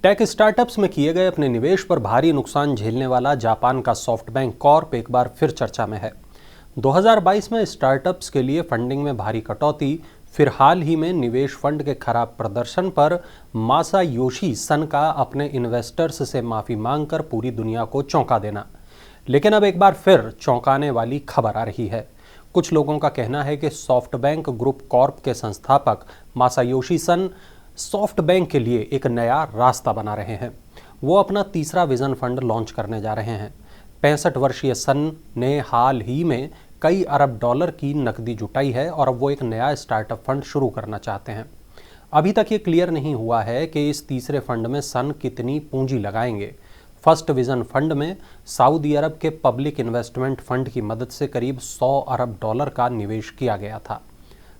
Tech startups में किए गए अपने निवेश पर भारी नुकसान झेलने वाला जापान का सॉफ्टबैंक कॉर्प एक बार फिर चर्चा में है। 2022 में स्टार्टअप्स के लिए फंडिंग में भारी कटौती, फिर हाल ही में निवेश फंड के खराब प्रदर्शन पर मासायोशी सन का अपने इन्वेस्टर्स से माफी मांगकर पूरी दुनिया को चौंका देना। लेकिन अब एक बार फिर चौंकाने वाली खबर आ रही है। कुछ लोगों का कहना है कि सॉफ्टबैंक ग्रुप कॉर्प के संस्थापक मासायोशी सन सॉफ्टबैंक के लिए एक नया रास्ता बना रहे हैं। वो अपना तीसरा विजन फंड लॉन्च करने जा रहे हैं। 65 वर्षीय सन ने हाल ही में कई अरब डॉलर की नकदी जुटाई है और अब वो एक नया स्टार्टअप फंड शुरू करना चाहते हैं। अभी तक ये क्लियर नहीं हुआ है कि इस तीसरे फंड में सन कितनी पूंजी लगाएंगे। फर्स्ट विजन फंड में सऊदी अरब के पब्लिक इन्वेस्टमेंट फंड की मदद से करीब 100 अरब डॉलर का निवेश किया गया था,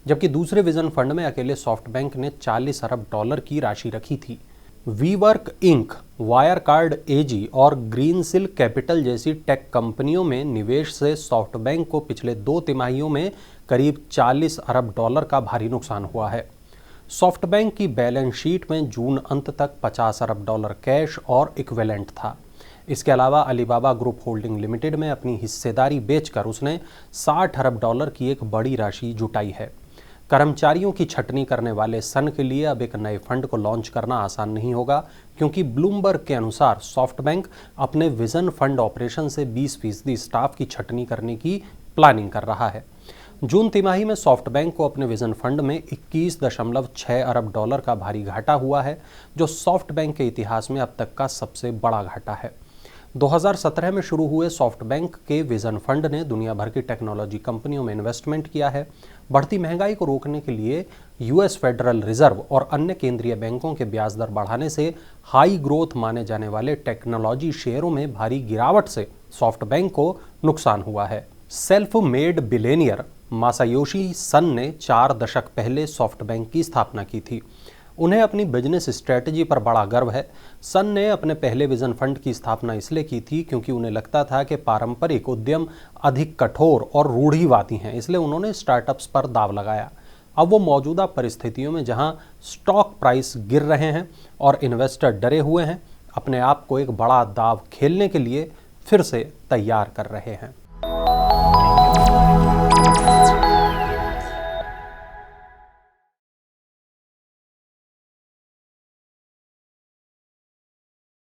जबकि दूसरे विजन फंड में अकेले सॉफ्टबैंक ने 40 अरब डॉलर की राशि रखी थी। वीवर्क इंक, वायरकार्ड एजी और ग्रीनसिल कैपिटल जैसी टेक कंपनियों में निवेश से सॉफ्टबैंक को पिछले 2 तिमाहियों में करीब 40 अरब डॉलर का भारी नुकसान हुआ है। सॉफ्टबैंक की बैलेंस शीट में जून अंत तक 50 अरब डॉलर कैश और इक्विवेलेंट था। इसके अलावा अलीबाबा ग्रुप होल्डिंग लिमिटेड में अपनी हिस्सेदारी बेचकर उसने 60 अरब डॉलर की एक बड़ी राशि जुटाई है। कर्मचारियों की छटनी करने वाले सन के लिए अब एक नए फंड को लॉन्च करना आसान नहीं होगा, क्योंकि ब्लूमबर्ग के अनुसार सॉफ्टबैंक अपने विजन फंड ऑपरेशन से 20% स्टाफ की छटनी करने की प्लानिंग कर रहा है। जून तिमाही में सॉफ्टबैंक को अपने विजन फंड में 21.6 अरब डॉलर का भारी घाटा हुआ है, जो सॉफ्टबैंक के इतिहास में अब तक का सबसे बड़ा घाटा है। 2017 में शुरू हुए सॉफ्टबैंक के विजन फंड ने दुनिया भर की टेक्नोलॉजी कंपनियों में इन्वेस्टमेंट किया है। बढ़ती महंगाई को रोकने के लिए यूएस फेडरल रिजर्व और अन्य केंद्रीय बैंकों के ब्याज दर बढ़ाने से हाई ग्रोथ माने जाने वाले टेक्नोलॉजी शेयरों में भारी गिरावट से सॉफ्टबैंक को नुकसान हुआ है। Self made billionaire Masayoshi Son ने 4 दशक पहले सॉफ्टबैंक की स्थापना की थी। उन्हें अपनी बिजनेस स्ट्रेटजी पर बड़ा गर्व है। सन ने अपने पहले विजन फंड की स्थापना इसलिए की थी क्योंकि उन्हें लगता था कि पारंपरिक उद्यम अधिक कठोर और रूढ़िवादी हैं, इसलिए उन्होंने स्टार्टअप्स पर दाव लगाया। अब वो मौजूदा परिस्थितियों में जहां स्टॉक प्राइस गिर रहे हैं और इन्वेस्टर डरे हुए हैं, अपने आप को एक बड़ा दाव खेलने के लिए फिर से तैयार कर रहे हैं।